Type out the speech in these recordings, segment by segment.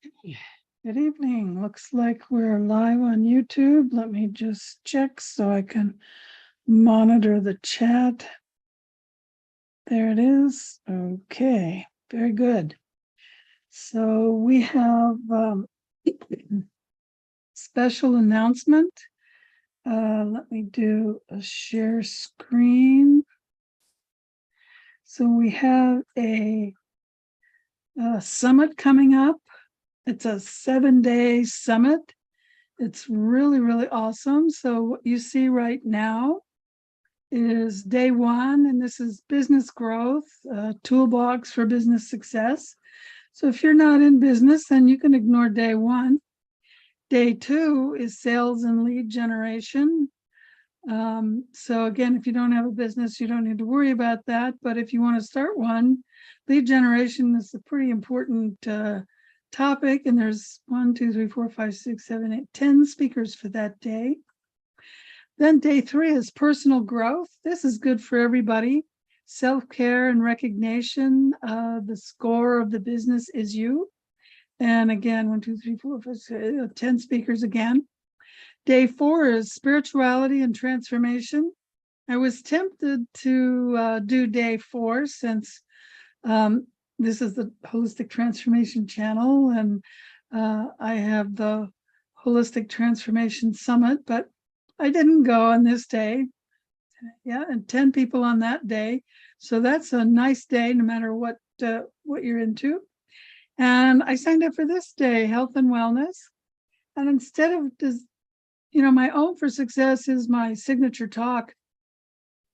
Good evening. Looks like we're live on YouTube. Let me just check so I can monitor the chat. There it is. Okay, very good. So we have special announcement. Let me do a share screen. So we have a summit coming up. It's a 7-day summit. It's really, really awesome. So what you see right now is day one, and this is business growth, toolbox for business success. So if you're not in business, then you can ignore day one. Day two is sales and lead generation. So again, if you don't have a business, you don't need to worry about that. But if you want to start one, lead generation is a pretty important topic. And there's 1, 2, 3, 4, 5, 6, 7, 8, 10 speakers for that day. Then day three is personal growth. This is good for everybody. Self-care and recognition. The score of the business is you. And again, 1, 2, 3, 4, 5, 6, 10 speakers again. Day four is spirituality and transformation. I was tempted to do day four since this is the Holistic Transformation Channel, and I have the Holistic Transformation Summit, but I didn't go on this day. Yeah, and 10 people on that day. So that's a nice day, no matter what you're into. And I signed up for this day, health and wellness. And instead of my Own for Success is my signature talk,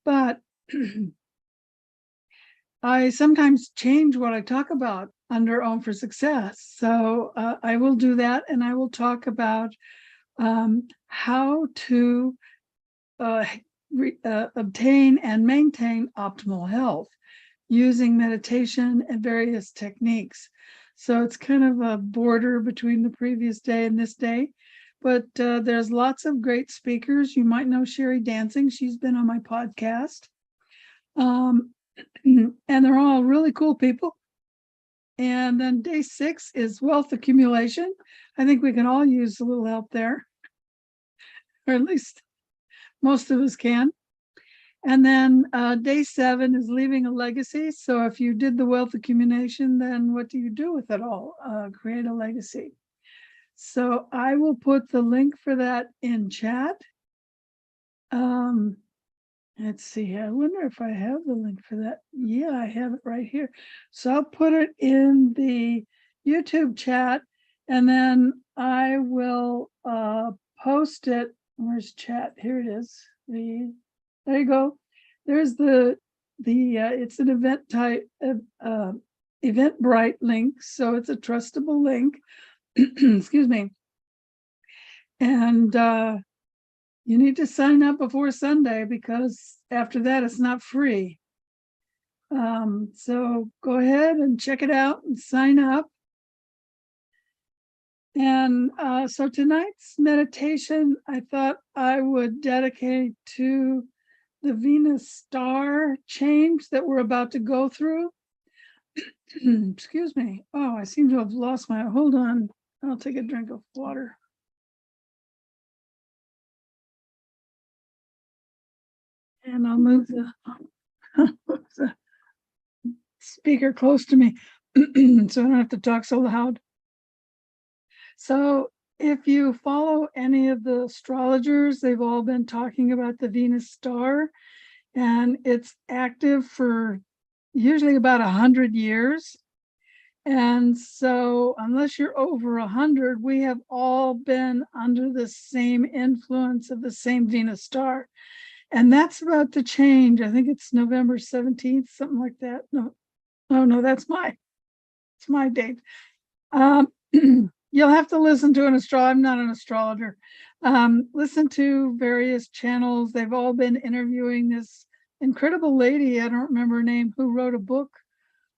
but I sometimes change what I talk about under Own for Success. So I will do that, and I will talk about how to obtain and maintain optimal health using meditation and various techniques. So it's kind of a border between the previous day and this day. But there's lots of great speakers. You might know Sherry Dancing. She's been on my podcast. And they're all really cool people. And then day 6 is wealth accumulation. I think we can all use a little help there, or at least most of us can. And then day 7 is leaving a legacy. So if you did the wealth accumulation, then what do you do with it all? Create a legacy. So I will put the link for that in chat. Let's see. I wonder if I have the link for that. Yeah, I have it right here. So I'll put it in the YouTube chat, and then I will post it. Where's chat? Here it is. There you go. There's the it's an event type Eventbrite link, so it's a trustable link. Excuse me. And you need to sign up before Sunday, because after that it's not free. So go ahead and check it out and sign up. And so tonight's meditation, I thought I would dedicate to the Venus star change that we're about to go through. Excuse me. Oh, I seem to have lost my, hold on. I'll take a drink of water. And I'll move the speaker close to me so I don't have to talk so loud. So if you follow any of the astrologers, they've all been talking about the Venus star, and it's active for usually about 100 years. And so unless you're over 100, we have all been under the same influence of the same Venus star. And that's about to change. I think it's November 17th, something like that. No, oh no, it's my date. You'll have to listen to an astrologer. I'm not an astrologer. Listen to various channels. They've all been interviewing this incredible lady, I don't remember her name, who wrote a book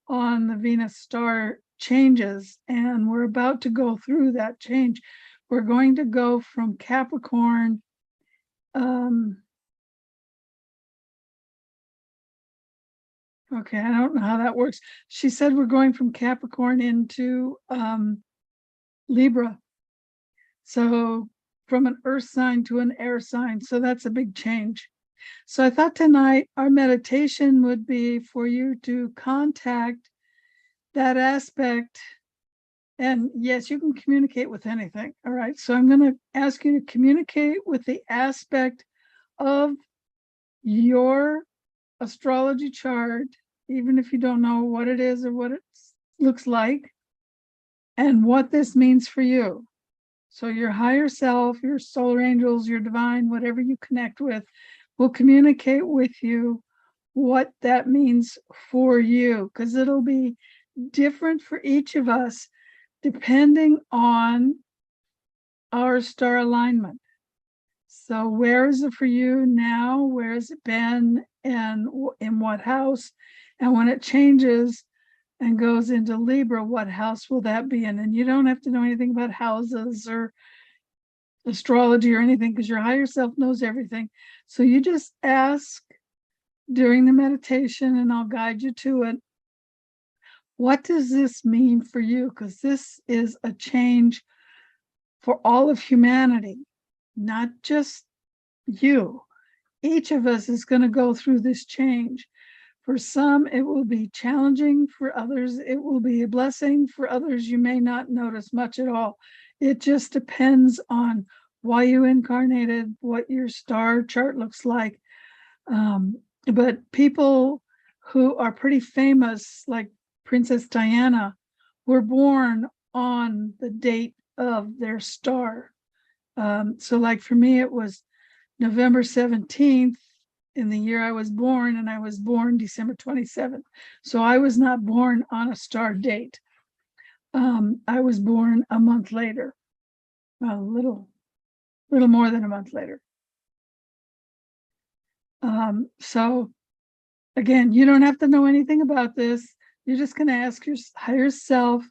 on the Venus star changes. And we're about to go through that change. We're going to go from Capricorn. Okay, I don't know how that works. She said we're going from Capricorn into Libra. So from an earth sign to an air sign. So that's a big change. So I thought tonight our meditation would be for you to contact that aspect. And yes, you can communicate with anything. All right. So I'm going to ask you to communicate with the aspect of your astrology chart, even if you don't know what it is or what it looks like, and what this means for you. So your higher self, your solar angels, your divine, whatever you connect with, will communicate with you what that means for you, because it'll be different for each of us depending on our star alignment. So where is it for you now? Where has it been? And in what house? And when it changes and goes into Libra, what house will that be in? And you don't have to know anything about houses or astrology or anything, because your higher self knows everything. So you just ask during the meditation, and I'll guide you to it. What does this mean for you? Because this is a change for all of humanity, not just you. Each of us is going to go through this change. For some, it will be challenging. For others, it will be a blessing. For others, you may not notice much at all. It just depends on why you incarnated, what your star chart looks like. But people who are pretty famous, like Princess Diana, were born on the date of their star. So like for me, it was November 17th in the year I was born, and I was born December 27th. So I was not born on a star date. I was born a month later, a little more than a month later. So again, you don't have to know anything about this. You're just going to ask your higher self,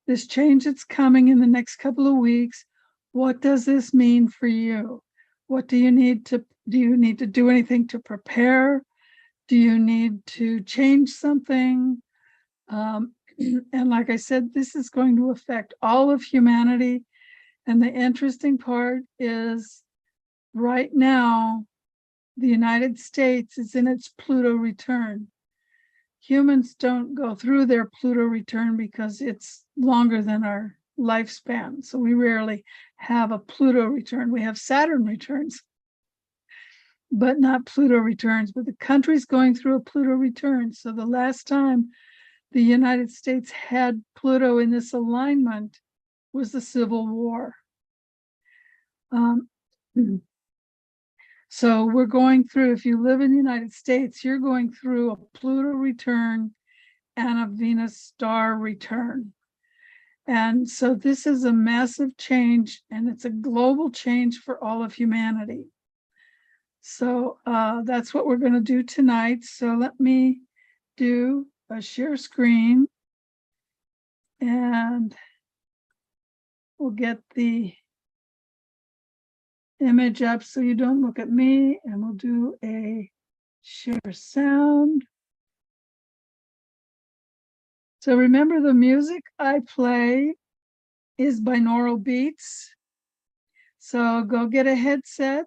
this change that's coming in the next couple of weeks, what does this mean for you? What do you need to do anything to prepare? Do you need to change something? And like I said, this is going to affect all of humanity. And the interesting part is right now, the United States is in its Pluto return. Humans don't go through their Pluto return because it's longer than our lifespan. So we rarely have a Pluto return. We have Saturn returns, but not Pluto returns. But the country's going through a Pluto return. So the last time the United States had Pluto in this alignment was the Civil War. So we're going through, if you live in the United States, you're going through a Pluto return and a Venus star return. And so this is a massive change, and it's a global change for all of humanity. So that's what we're going to do tonight. So let me do a share screen, and we'll get the image up so you don't look at me, and we'll do a share sound. So remember, the music I play is binaural beats. So go get a headset,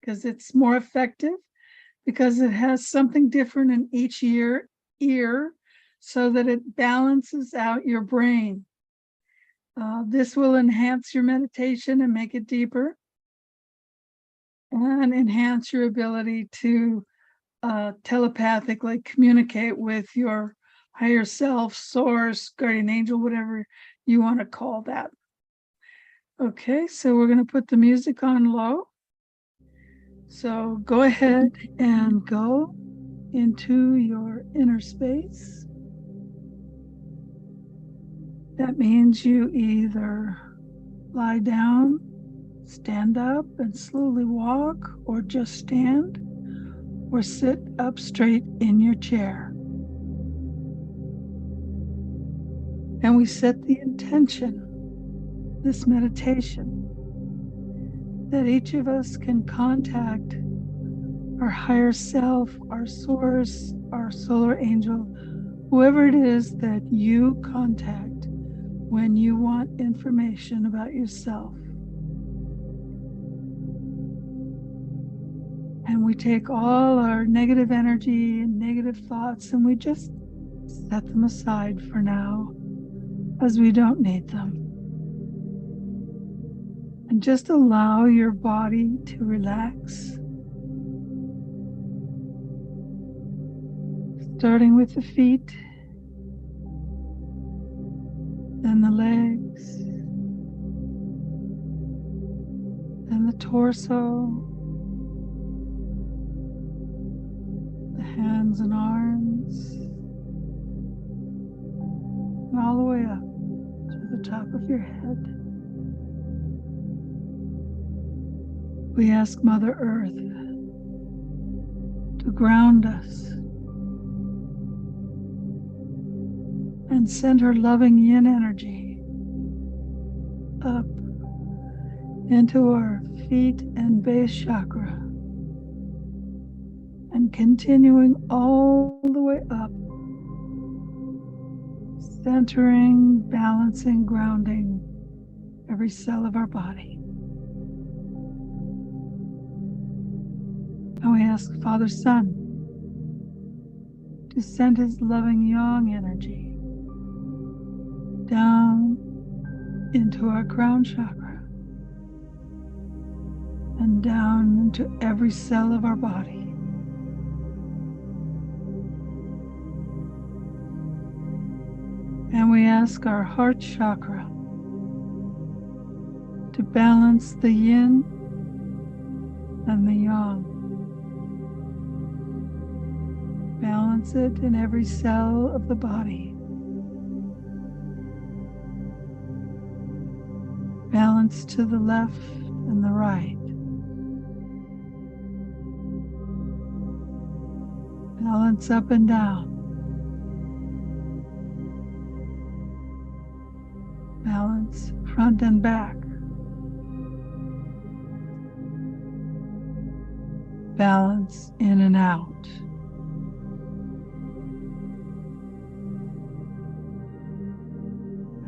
because it's more effective, because it has something different in each ear so that it balances out your brain. This will enhance your meditation and make it deeper, and enhance your ability to telepathically communicate with your higher self, source, guardian angel, whatever you want to call that. Okay, so we're going to put the music on low. So go ahead and go into your inner space. That means you either lie down, stand up and slowly walk, or just stand, or sit up straight in your chair. And we set the intention, this meditation, that each of us can contact our higher self, our source, our solar angel, whoever it is that you contact, when you want information about yourself. And we take all our negative energy and negative thoughts and we just set them aside for now, as we don't need them. And just allow your body to relax. Starting with the feet, then the legs, then the torso, the hands and arms, and all the way up to the top of your head. We ask Mother Earth to ground us and send her loving yin energy up into our feet and base chakra and continuing all the way up, centering, balancing, grounding every cell of our body. And we ask Father Sun to send his loving yang energy down into our crown chakra and down into every cell of our body. And we ask our heart chakra to balance the yin and the yang. Balance it in every cell of the body. Balance to the left and the right. Balance up and down. Balance front and back. Balance in and out.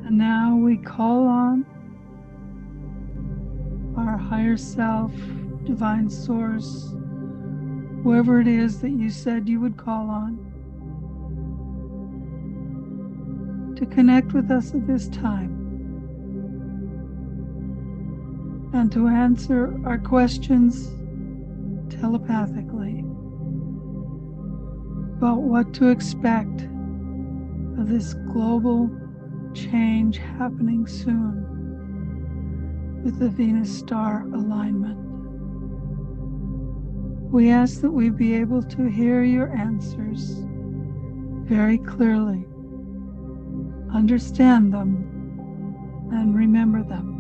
And now we call on our higher self, divine source, whoever it is that you said you would call on, to connect with us at this time and to answer our questions telepathically about what to expect of this global change happening soon with the Venus star alignment. We ask that we be able to hear your answers very clearly, understand them, and remember them.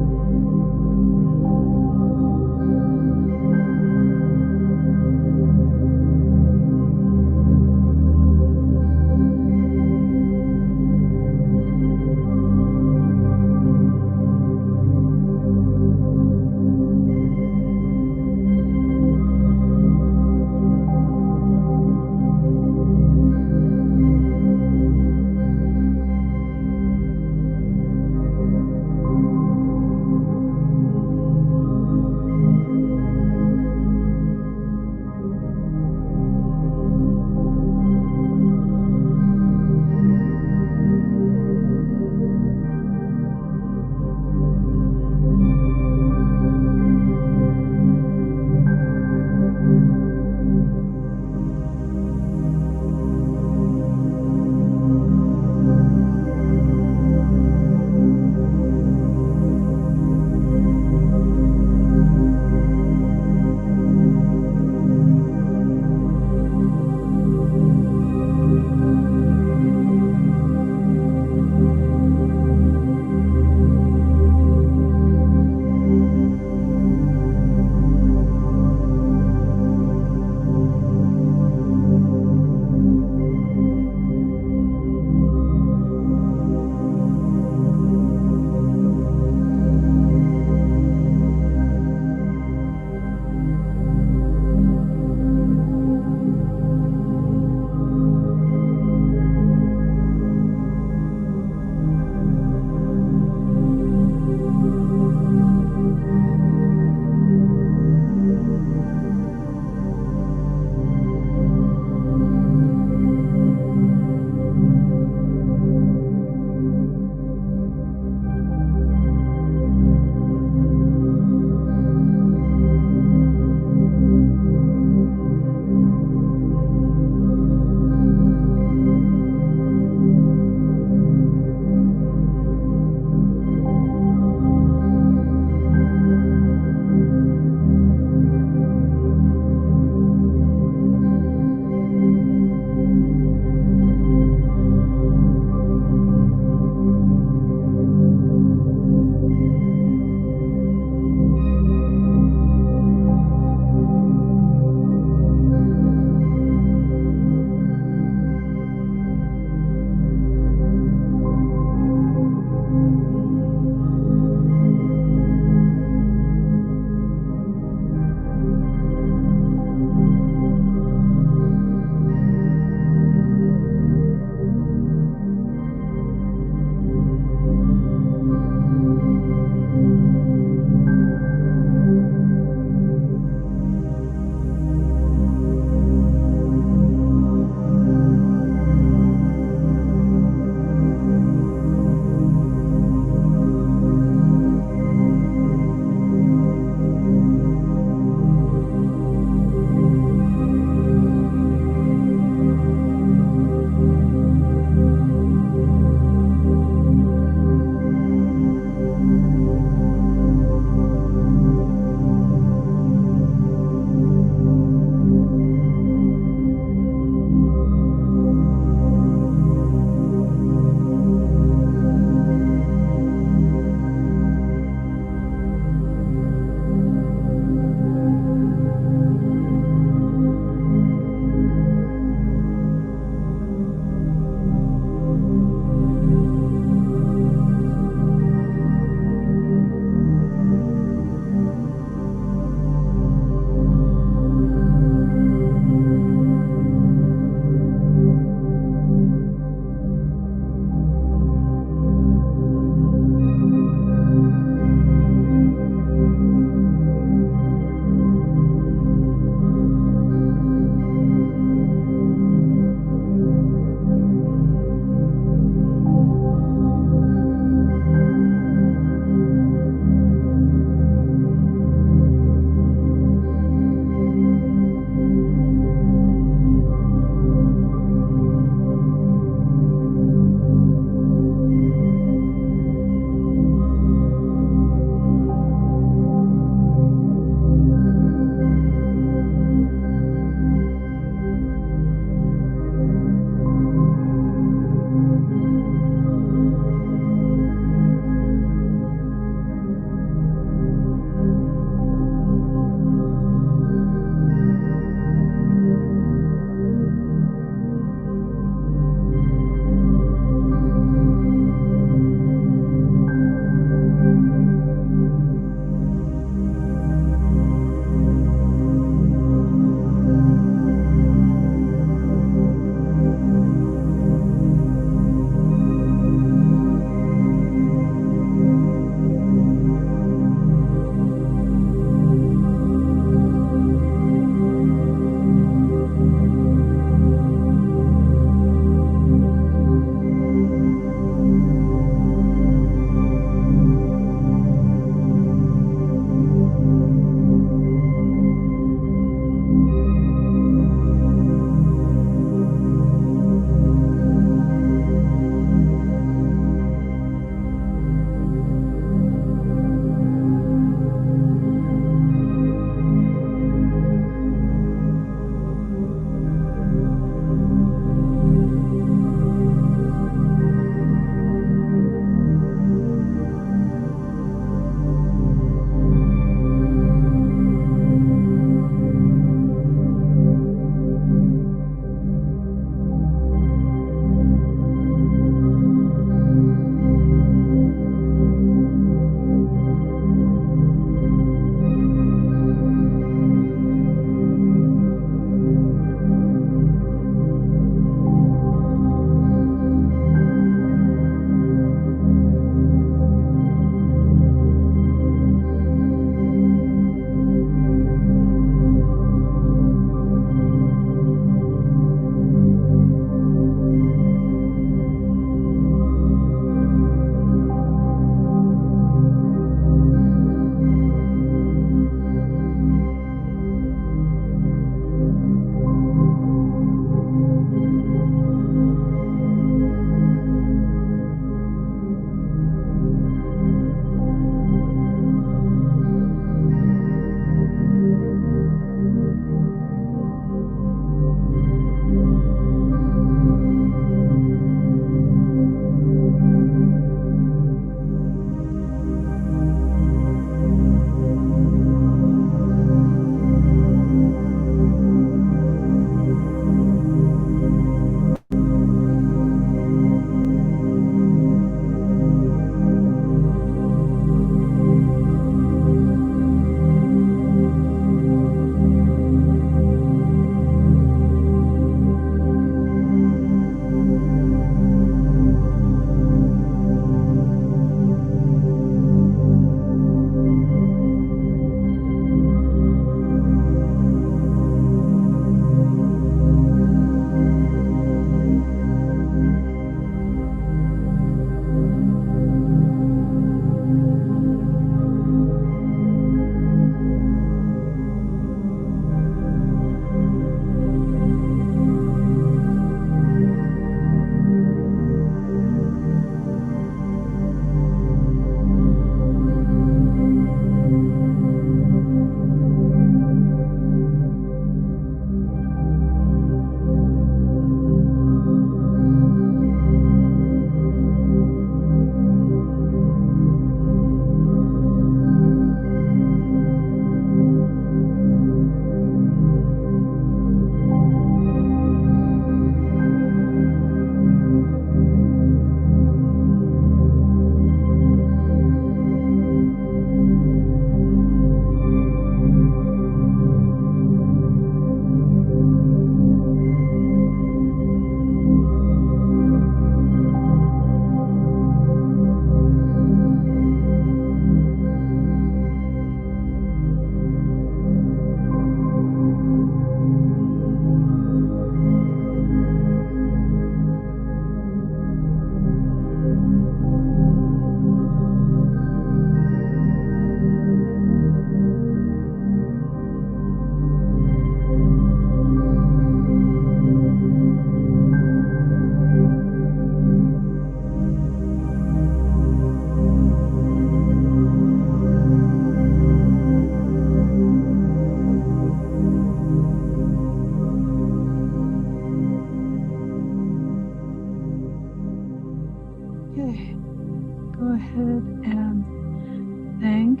thank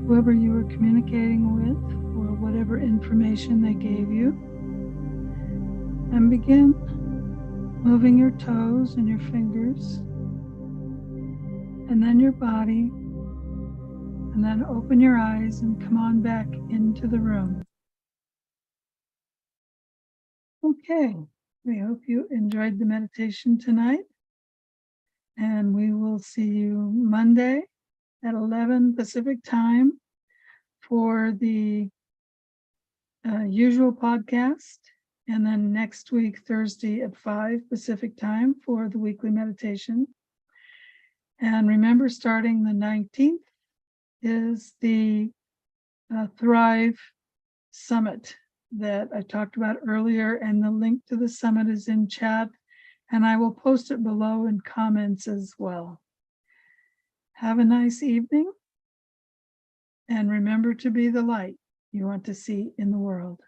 whoever you were communicating with for whatever information they gave you. And begin moving your toes and your fingers, and then your body, and then open your eyes and come on back into the room. Okay, we hope you enjoyed the meditation tonight, and we will see you Monday at 11 Pacific time for the usual podcast, and then next week, Thursday at 5 Pacific time for the weekly meditation. And remember, starting the 19th is the Thrive Summit that I talked about earlier, and the link to the summit is in chat, and I will post it below in comments as well. Have a nice evening, and remember to be the light you want to see in the world.